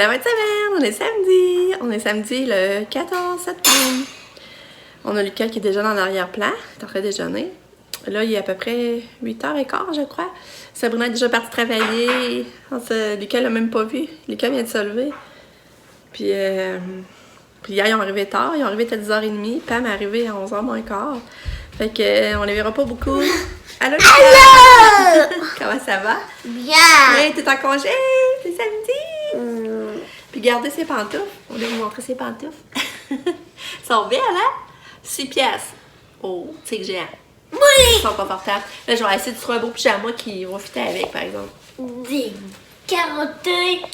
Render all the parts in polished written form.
la fin de semaine, on est samedi. On est samedi le 14 septembre. On a Lucas qui est déjà dans l'arrière-plan, il est en train de déjeuner. Là, il est à peu près 8h15, je crois. Sabrina est déjà partie travailler. Lucas l'a même pas vu. Lucas vient de se lever. Puis hier, ils sont arrivés tard. Ils sont arrivés à 10h30. Pam est arrivée à 11h moins quart. Fait que on les verra pas beaucoup. Allô, Lucas! Allô! Comment ça va? Bien! Ouais, t'es en congé? C'est samedi? Puis gardez ses pantoufles. On va vous montrer ses pantoufles. Ils sont belles, hein? 6 piastres. Oh, c'est que géant. Oui! Ils sont confortables. Là, je vais essayer de trouver un beau pyjama qui va fitter avec, par exemple. Des carottes.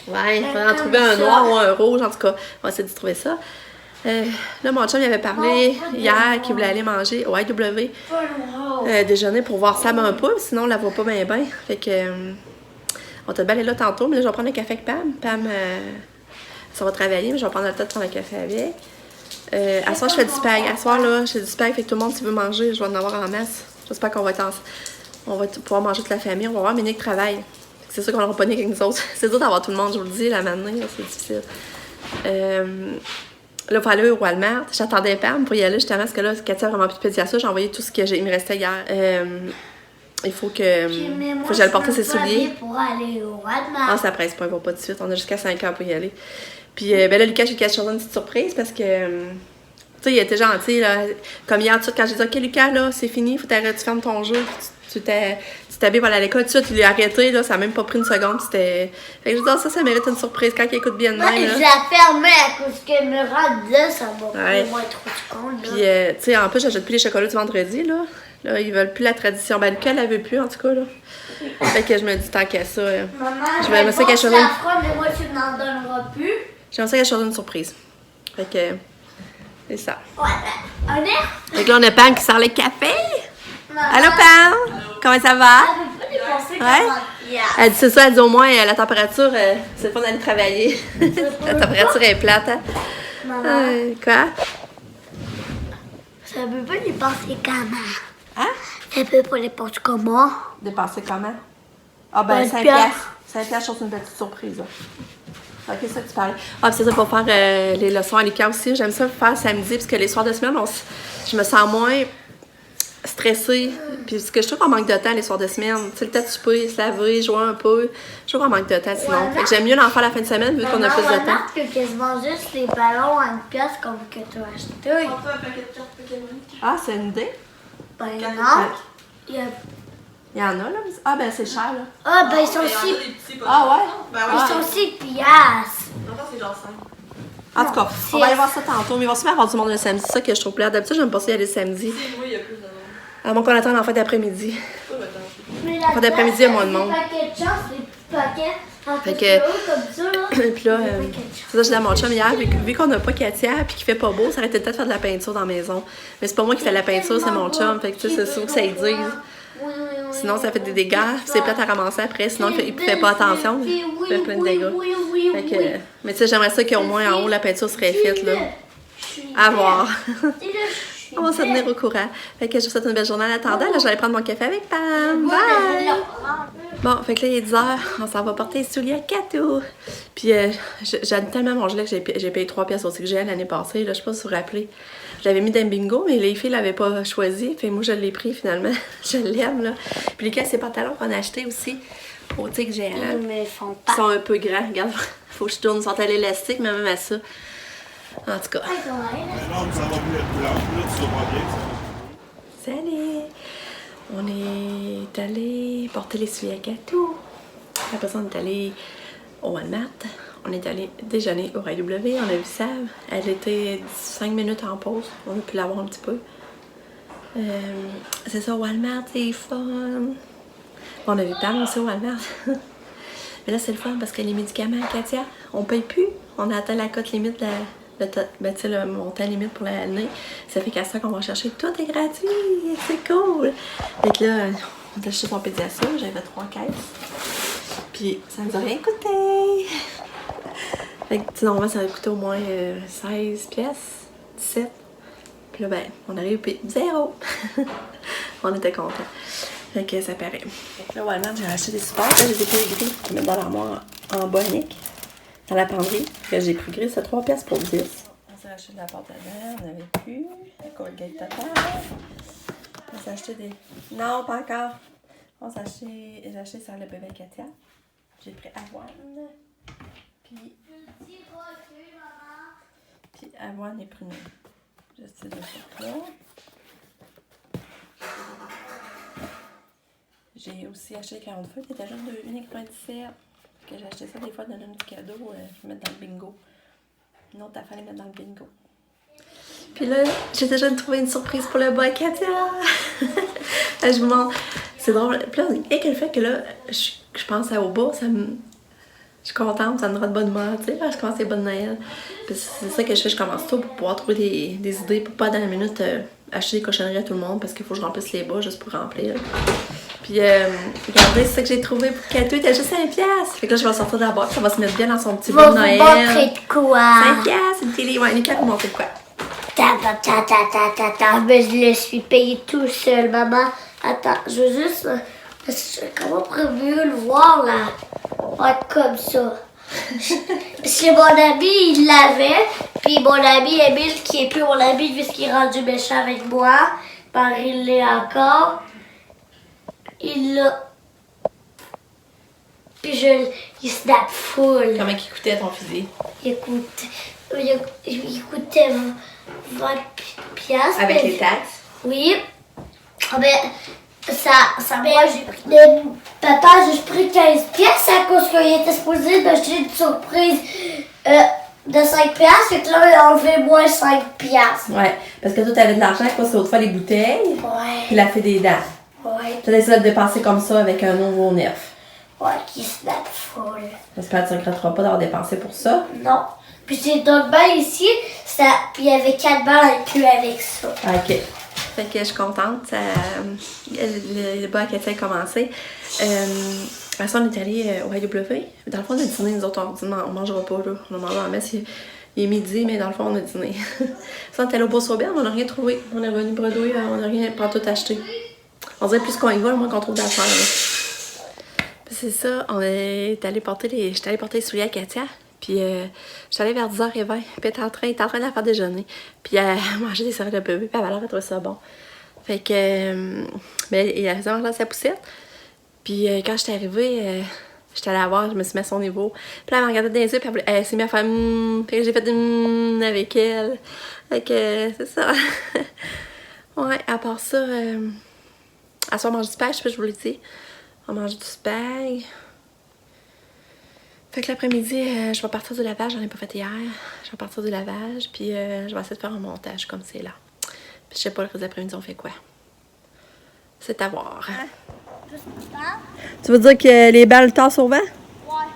Ouais, il faudrait en trouver un noir ou un rouge, en tout cas. On va essayer de trouver ça. Là, mon chum, il avait parlé hier qu'il voulait aller manger au IW déjeuner pour voir Sam un peu, sinon on la voit pas bien bien. Fait que on t'a bien aller là tantôt, mais là, je vais prendre un café avec Pam. Pam, ça va travailler, mais je vais prendre le temps de prendre un café avec. À soir, je fais du spag. À soir, là, je fais du spag, fait que tout le monde, s'il veut manger, je vais en avoir en masse. J'espère qu'on va être on va pouvoir manger toute la famille. On va voir Monique travaille. C'est sûr qu'on n'aura pas Nick avec nous autres. C'est dur d'avoir tout le monde, je vous le dis, la matinée, c'est difficile. Là, il faut aller au Walmart. J'attendais Pam pour y aller justement parce que là, Katia a vraiment plus de pédiatrie. J'ai envoyé tout ce qu'il me restait hier. Il faut que j'aille porter ses souliers. Pour aller au Walmart. Ah, ça presse pas, il va pas tout de suite. On a jusqu'à 5 heures pour y aller. Puis ben là, Lucas, j'ai caché une petite surprise parce que, tu sais, il était gentil, là. Comme hier, tout de suite, quand j'ai dit, OK, Lucas, là, c'est fini, faut t'arrêter, tu fermes ton jeu. Tu t'habilles pour aller à l'école. Tout de suite, il a arrêté, là, ça a même pas pris une seconde. C'était. Fait que je dis, oh, ça mérite une surprise quand il écoute bien de même. Ouais, je la fermais à cause qu'elle me rend là, ça va pas être trop con, là. Puis, tu sais, en plus, j'achète plus les chocolats du vendredi, là. Là, ils veulent plus la tradition. Ben, Lucas, elle la veut plus, en tout cas, là. Fait que je me dis, tant qu'à ça. Maman, je vais me dire quelque chose. la fera, mais moi, tu n'en donneras plus. J'aimerais ça quelque chose d'une surprise. Fait que. C'est ça. Ouais, ben, un air. Fait que là, on a Pam qui sort le café. Maman, Allô, Pam? Comment ça va? elle veut pas dépenser Ouais? 40 piastres. Elle dit, c'est ça, elle dit au moins, la température, c'est pas d'aller travailler. La température est plate, hein? Maman, Quoi? ça veut pas dépenser comment? Hein? Ça peut pas dépenser comment? Dépenser comment? Ah, ben, 5 5 piastres. piastres. 5 piastres, je trouve une petite surprise, là. Ok, c'est ça que tu parlais. Ah, puis c'est ça pour faire les leçons à Lucas aussi. J'aime ça faire samedi, parce que les soirs de semaine, je me sens moins stressée. Puis parce que je trouve qu'on manque de temps les soirs de semaine. Tu sais, le temps de souper, se laver, jouer un peu. Je trouve qu'on manque de temps sinon. Fait que j'aime mieux l'en faire la fin de semaine, vu qu'on a plus de temps. Remarque que quasiment juste les ballons à 1 pièce comme que tu as acheté. Ah, c'est une idée. Ben non. Il y a... Il y en a, là. Ah, ben, c'est cher, là. Ah, ben ils sont 6 Ah, ouais? Ils sont 6 piastres. C'est genre 5. En tout cas, on va aller voir ça tantôt. Mais il va souvent avoir du monde le samedi. C'est ça que je trouve plaisir. D'habitude, j'aime pas ça y aller le samedi. Oui, il y a plus de monde. À moins qu'on attende en fin d'après-midi. Mais Fin d'après-midi, il y a moins de monde. Des paquets de chance, des petits paquets. En Fait fait que- comme ça, là. Puis là, c'est ça, je dis à mon chum hier, vu qu'on n'a pas Katia puis qu'il fait pas beau, ça aurait été peut-être faire de la peinture dans la maison. Mais c'est pas moi qui fais la peinture, c'est mon chum. Fait que tu sais, c'est sûr que ça y dise. Oui. Sinon, ça fait des dégâts. C'est plate à ramasser après. Sinon, il fait pas attention. Il fait plein de dégâts. Fait que, mais tu sais, j'aimerais ça qu'au moins en haut, la peinture serait faite, là. À voir. On va se tenir au courant. Fait que je vous souhaite une belle journée en attendant. Là, je vais aller prendre mon café avec Pam. Bye! Bon, fait que là, il est 10h. On s'en va porter les souliers à Katou. Puis, j'aime tellement mon gilet que j'ai payé 3 pièces aussi que j'ai l'année passée. Là, je sais pas si vous vous rappelez. Je l'avais mis dans le bingo, mais les filles l'avaient pas choisi. Fait moi, je l'ai pris finalement. Je l'aime, là. Puis, les cas, ces pantalons qu'on a achetés aussi au tigre géant. Ils me font Ils pas. sont un peu grands. Regarde, faut que je tourne. Ils sont à l'élastique, mais même à ça. En tout cas. Non, ça va plus être blanc. Là, tu vas pas bien. Salut! On est allé porter les souliers à Katou. Après ça, on est allé au Walmart. On est allé déjeuner au IW. On a vu Sav. Elle était 5 minutes en pause. On a pu l'avoir un petit peu. C'est ça, Walmart, c'est fun. On a vu Pam aussi au Walmart. Mais là, c'est le fun parce que les médicaments, Katia, on paye plus. On a atteint la cote limite de le montant limite pour l'année. Ça fait qu'à ça qu'on va chercher, tout est gratuit. C'est cool. Fait que là, on a acheté son pédiasure. J'avais 3 caisses. Puis ça nous a rien coûté. Fait que normalement, ça a coûté au moins 16 pièces, 17. Puis là, ben, on arrive payé 0. On était contents. Fait que ça paraît. Fait que là, Walmart, j'ai acheté des supports. Là, j'ai des payés gris pour mettre dans l'armoire en bonique. dans la penderie que j'ai pris gris, c'est 3 pièces pour 10. On s'est acheté de la pâte à dents, on n'avait plus. La Colgate Total. On s'est acheté des... Non, pas encore. On s'est acheté... J'ai acheté sur le bébé Katia. J'ai pris avoine. Puis avoine et pruneau. Juste ces deux trucs-là. J'ai aussi acheté 40 feuilles qui étaient juste de 1,97 $. Que j'ai acheté ça des fois, donner un petit cadeau, je vais mettre dans le bingo. Une autre affaire, les mettre dans le bingo. Puis là, j'ai déjà trouvé une surprise pour le bas Katia. Je vous montre. C'est drôle. Puis là, et que le fait que là, je pense au bas, ça me... Je suis contente, ça me rend de bonne humeur, tu sais, parce que je commence les bonnes Noël. Puis c'est ça que je fais, je commence tôt pour pouvoir trouver des idées, pour pas dans la minute acheter des cochonneries à tout le monde, parce qu'il faut que je remplisse les bas juste pour remplir. Puis regardez, c'est ça que j'ai trouvé pour Katou, il était juste 5$. Fait que là, je vais sortir de la boîte, ça va se mettre bien dans son petit bas de Noël. Montrer de quoi? 5$, une télé, ouais, Nika vous montrer de quoi. Mais je le suis payé tout seul, maman. Attends, je veux juste... Comment on pourrait mieux le voir, là? Ouais, comme ça. Parce que mon ami, il l'avait. Puis mon ami Emile, qui est plus mon ami, puisqu'il est rendu méchant avec moi. Par il l'est encore. Il l'a. Puis il snap full. Comment il coûtait ton fusil? Il coûtait 20 piastres. Avec les taxes? Oui. Mais ça moi j'ai pris papa, j'ai pris 15 piastres à cause qu'il était supposé m'acheter une surprise de 5 piastres. Fait que là, il a enlevé moins 5 piastres. Ouais, parce que toi, t'avais de l'argent, quoi, c'est autrefois les bouteilles. Ouais. Puis la fait des dents. Ouais. Tu as décidé de dépenser comme ça avec un nouveau neuf. Ouais, qui snap full. J'espère que tu ne regretteras pas d'avoir dépensé pour ça. Non. Puis c'est d'autres balles ici, puis il y avait 4 balles inclus avec ça. OK. Fait que je suis contente. Le bas à Katia a commencé. Après ça, on est allé au AW. Dans le fond, on a dîné, nous autres, on mangera pas, là. On a mangé en messe. Il est midi, mais dans le fond, on a dîné. Ça, on est allé au Beau-Saubert, mais on n'a rien trouvé. On est revenu bredouille, on n'a rien pas tout acheté. On dirait plus qu'on y va, moins qu'on trouve d'affaires. C'est ça, on est allé porter j'étais allée porter les souliers à Katia. Puis j'étais allée vers 10h20. Puis elle était en train de la faire déjeuner. Puis elle mangeait des céréales de bébé. Puis elle avait l'air de trouver ça bon. Fait que... mais elle faisait manger dans sa poussette. Puis quand j'étais arrivée, j'étais allée la voir. Je me suis mis à son niveau. Puis là, elle m'a regardé dans les yeux. Puis elle s'est mise à faire Fait que j'ai fait avec elle. Fait que c'est ça. Ouais, à part ça... à soir, on mange du spag. Je sais pas, je vous l'ai dit. On mange du spag. Fait que l'après-midi, je vais partir du lavage, j'en ai pas fait hier. Je vais partir du lavage, puis je vais essayer de faire un montage comme c'est là. Puis je sais pas, le reste de l'après-midi, on fait quoi? C'est à voir. Tu veux dire que les balles tassent au vent? Ouais.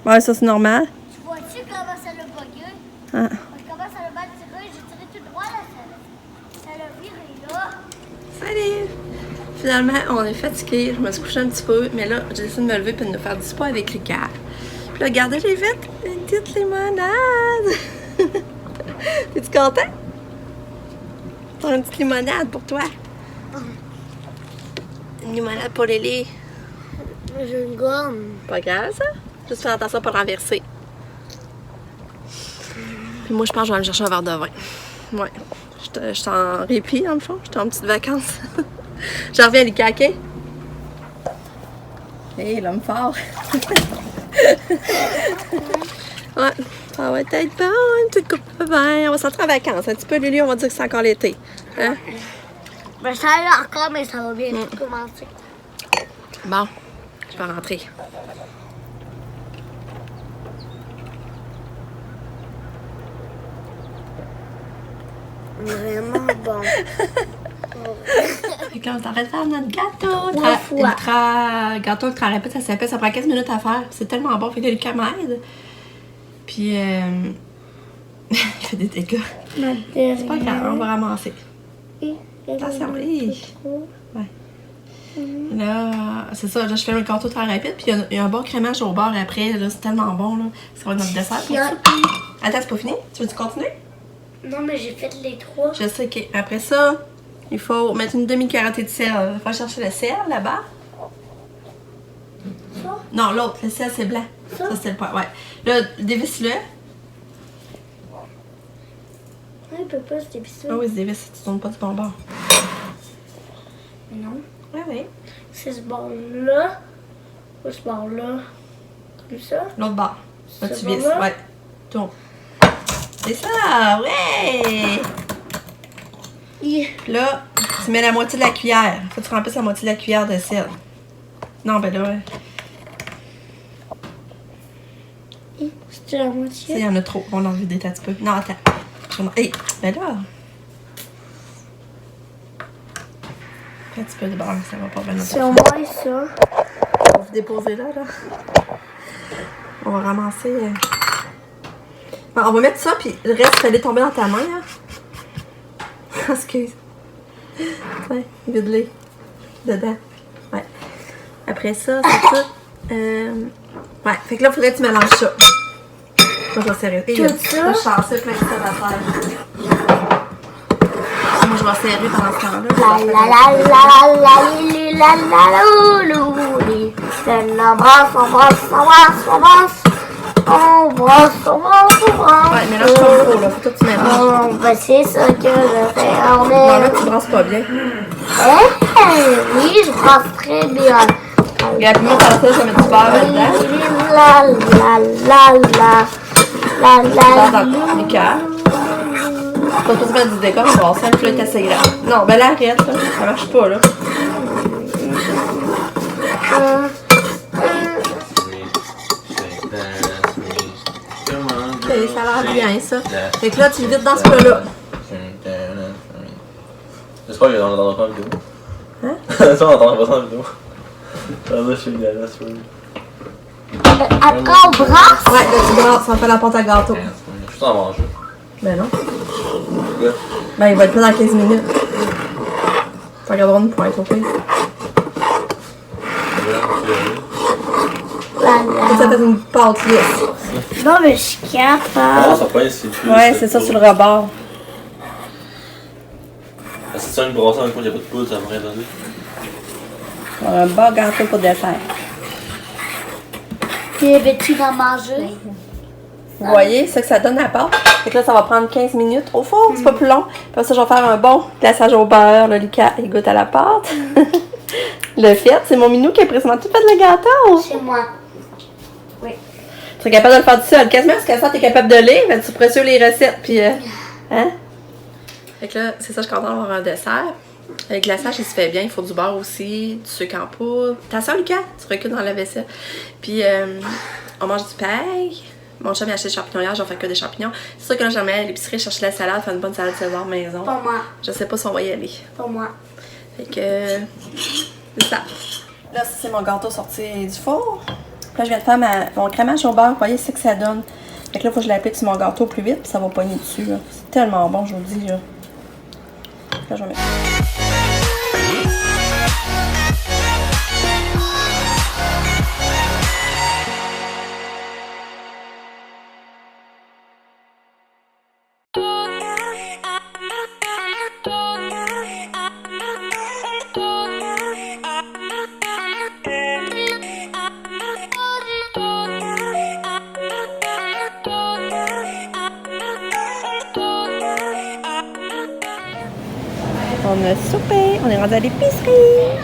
Ouais, ça c'est normal. Tu vois-tu comment ça l'a bugué? Ah. Comment ça l'a mal tiré? J'ai tiré tout droit, là. Ça l'a viré, là. Salut! Finalement, on est fatigué. Je me suis couchée un petit peu, mais là, j'ai essayé de me lever et de faire du sport avec Lucas. Puis là, regardez, j'ai fait une petite limonade! Es-tu content? T'as une petite limonade pour toi. Une limonade pour Lily. J'ai une gomme. Pas grave, ça? Juste faire attention pour renverser. Puis moi, je pense que je vais aller me chercher un verre de vin. Ouais. Je suis en répit, dans le fond. Je suis en petites vacances. J'en reviens, Lucas, OK? Hé, l'homme fort! Ouais, ça va être bon, une petite coupe de vin. On va sortir en vacances. Un petit peu, Lulu, on va dire que c'est encore l'été. Hein? Ben, ça là encore, mais ça va bien commencer. Bon, je vais rentrer. Vraiment bon. Fait que là, on s'arrête de faire notre gâteau. Gâteau ultra rapide, ça s'appelle. Ça prend 15 minutes à faire. C'est tellement bon. Fait que Lucas m'aide. Puis, il fait des dégâts. C'est pas grave, on va ramasser. Attention, ouais. Là, c'est ça, là, je fais un gâteau très rapide. Puis, il y a un bon crémage au bord après. Là, c'est tellement bon. Là. Ça va être notre dessert. Pour ça. Attends, c'est pas fini? Tu veux-tu continuer? Non, mais j'ai fait les 3. Je sais que après ça, il faut mettre une demi-carotée de sel. Il faut chercher le sel là-bas. Ça? Non, l'autre, le sel c'est blanc. Ça? Ça c'est le point, ouais. Là, dévisse-le. Il peut pas se dévisser. Ah oui, se dévisse, tu tournes pas du bon bord. Non. Ouais, oui. C'est ce bord-là. Ou ce bord-là. Comme ça. L'autre bord. Là, Ce tu visses. bord-là? Ouais. Tourne. C'est ça, ouais! Puis là, tu mets la moitié de la cuillère. Faut que tu remplisses la moitié de la cuillère de sel. Non, ben là, ouais. C'est la Ça, moitié. il y en a trop. On va en vider un petit peu. Non, attends. Hey, ben là. Un petit peu de beurre, ça va pas bien. C'est au moins ça. On va déposer là, là. On va ramasser. Bon, on va mettre ça, puis le reste, fallait tomber dans ta main, là. Excuse. Ouais, vide-les. Dedans. Ouais. Après ça, c'est tout. Ouais, fait que là, faudrait que tu mélanges ça. Moi, je vais serrer. Tout ça? Là, je sors ça, plein de ça d'affaires. Moi, je vais serrer pendant ce temps-là. La la la la la la la loulou. Embrasse, embrasse, embrasse, embrasse. Embrasse, embrasse, embrasse. Ouais, mélange comme trop, là. Faut que tu mélanges. Oh, ben c'est ça que je fais. Non, là, tu brasses pas bien. Oui, je brasse très bien. Regarde, puis moi, par ça, je vais mettre du beurre là-dedans. La la la la la Beurre la dans le liqueur. Pas trop mettre du décor, on va voir ça, une flûte assez grave. Non, ben là, arrête, là. Ça marche pas, là. Ok, ça a l'air bien, ça. Fait que là, tu le vides dans ce plat-là. J'espère qu'on n'entendra pas en vidéo. Hein? Ça, on n'entendra pas ça en vidéo. Ça va, je suis dégueulasse, oui. Après, on brasse. Ouais, là, tu brasses, ça fait la pâte à gâteau. Je suis juste en manger. Ben non. Pourquoi? Ben, il va être prêt dans 15 minutes. Ça regardera une pointe, au pire. La la. Ça fait une pâte lisse. Non, mais je suis capable. Comment ça peut être si tu Ouais, c'est ça sur le rebord. Si tu as une brosse avec quoi il n'y a pas de poudre, ça m'aurait donné. Un bas gâteau pour dessert. Puis, veux-tu en manger? Vous voyez, c'est ça que ça donne la pâte. Fait que là, ça va prendre 15 minutes au four, c'est pas plus long. Puis après ça, je vais faire un bon glaçage au beurre, le liqueur, il goûte à la pâte. Le fait, c'est mon minou qui a précisément tout fait le gâteau. Chez moi. Oui. Tu serais capable de le faire tout seul. Quasiment, parce que ça, t'es capable de lire, mais tu pourrais suivre les recettes, puis hein? Fait que là, c'est ça, je suis contente d'avoir un dessert. Le glaçage, il se fait bien. Il faut du beurre aussi, du sucre en poudre. T'as ça, Lucas? Tu recules dans la vaisselle. Puis, on mange du pain. Mon chum, il a acheté des champignons hier, j'en fais que des champignons. C'est sûr que là, j'aimerais aller à l'épicerie chercher la salade, faire une bonne salade César maison. Pour moi. Je sais pas si on va y aller. Pour moi. Fait que, c'est ça. Là, ça, c'est mon gâteau sorti du four. Puis là, je viens de faire mon crémage au beurre. Vous voyez, c'est ce que ça donne. Fait que là, il faut que je l'applique sur mon gâteau plus vite, puis ça va pogner dessus. Là. C'est tellement bon, je vous le dis. Là, là je vais mettre. On a soupé, on est rendu à l'épicerie.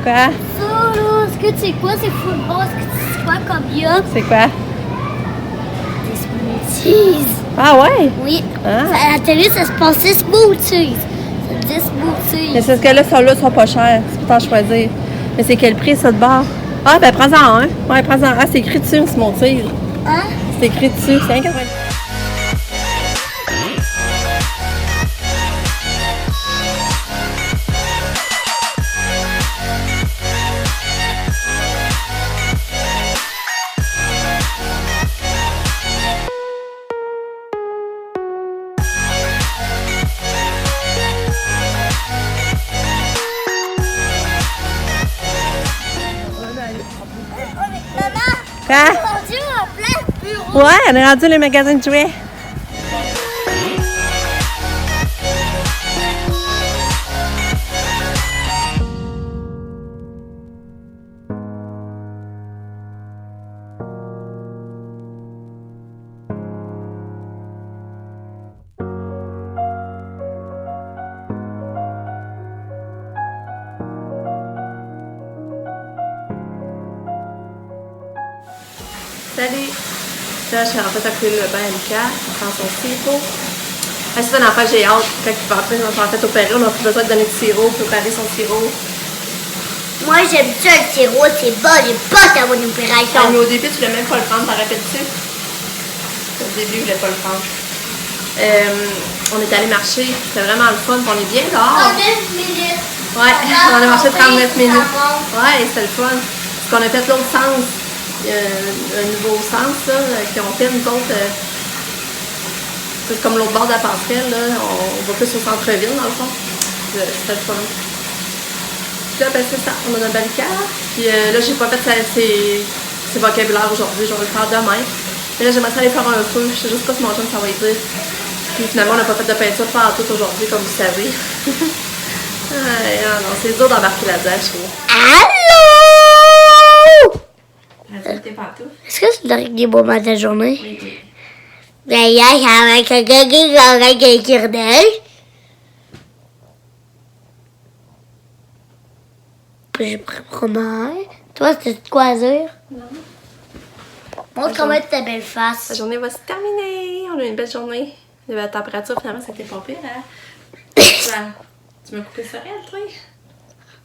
Quoi? Ça, là, est-ce que tu sais quoi? C'est football. Est-ce que tu sais quoi comme yop? C'est quoi? Des smoothies. Ah ouais? Oui. Ah. À la télé, ça se passait smoothies. Ça disait smoothies. Mais c'est ce que là, ceux-là sont pas chers. Tu peux t'en choisir. Mais c'est quel prix, ça, de bord? Ah, ben prends-en un. Ouais, prends-en un. Ah, c'est écrit dessus, ce smoothie. Hein? C'est écrit dessus. C'est 1,90. Quoi? Mon Dieu, un plein de bureau. Ouais, on est rendu les magasins de jouets. Salut! Là, je suis en fait à couler le bain à Lucas. On prend son sirop. Ah, c'est un enfant, j'ai hâte. Quand il va après, on va en fait opérer, on n'a plus besoin de donner de sirop, préparer son sirop. Moi, j'aime ça, le sirop, c'est bon, j'ai pas ta bonne opération. Mais au début, tu voulais même pas le prendre, t'en rappelles-tu? Au début, je voulais pas le prendre. On est allé marcher, c'était vraiment le fun, on est bien dehors. 39 minutes. Ouais, on a marché 39 minutes. Ouais, c'était le fun. Parce qu'on a fait l'autre sens. Il y a un nouveau sens là, qui ont fait, nous autres. C'est comme l'autre bord de la passerelle, là. On va plus au centre-ville, dans le fond. C'était le fun. Puis là, ben, c'est ça, on a notre barricade. Puis là, j'ai pas fait ces vocabulaires aujourd'hui, je vais le faire demain. Mais là, j'aimerais ça aller faire un feu. Je sais juste pas si mon chum ça va être dire. Puis finalement, on n'a pas fait de peinture par tout aujourd'hui, comme vous savez. Non, c'est dur d'embarquer là-dedans, je trouve. Allô? Vas-y, tes pantoufles. Est-ce que c'est le dernier moment de la journée? Oui, oui. Avec un gars j'ai pris mon air. Toi, c'était quoi à dire? Non. Montre comment ta belle face. La journée va se terminer. On a une belle journée. La température, finalement, c'était pas pire, hein? Tu m'as coupé ça, elle, toi?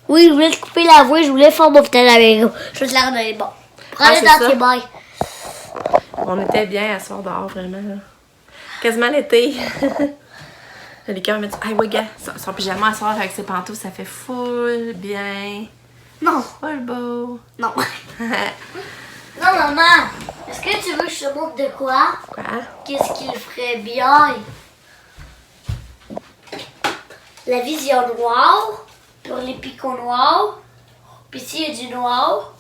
Oui, je voulais te couper la voix, je voulais faire mon putain avec vous. Je vais te la redonner. Bon. Prends-le c'est dans ça. tes bails. On était bien à soir dehors, vraiment. Là. Quasiment l'été. Le cœur m'a dit, hey, ouais, gars, son pyjama à soir avec ses pantoufles, ça fait full bien. Non. Full beau. Non. Non, maman. Est-ce que tu veux que je te montre de quoi? Quoi? Qu'est-ce qu'il ferait bien? La vision noire. Pour les picots noirs. Puis ici, il y a du noir.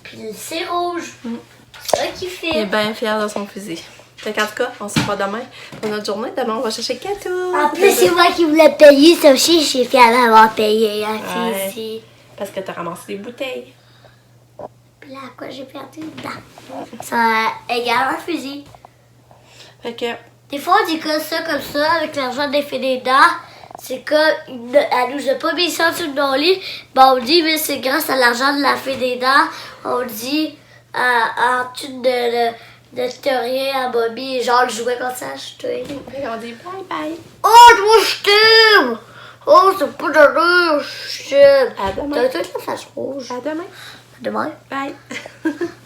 Puis c'est rouge. C'est ça qu'il Il est fait. bien fier de son fusil. Fait qu'en tout cas, on se voit demain pour notre journée. Demain, on va chercher Katou. En plus, c'est moi qui voulais payer. Ça aussi, je suis fière d'avoir payé. Hein, Ouais. ici. Parce que t'as ramassé des bouteilles. Puis là, quoi, j'ai perdu une dent. Ça égale un fusil. Fait que, Des fois, on dit comme ça, avec l'argent des filles des dents. C'est qu'elle nous a pas mis ça sur nos lit. Ben, on dit, mais c'est grâce à l'argent de la fée des dents. On dit, en dessous de rien à Bobby. Genre, le jouet comme ça, je te on dit bye bye. Oh, toi, je t'aime! Oh, c'est pas de rire, je t'aime. À demain. T'as toute la face rouge. À demain. Demain? Bye.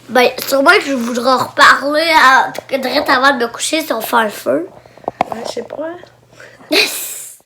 Ben, sûrement que je voudrais reparler direct avant de me coucher si on fait le feu. Ouais, je sais pas.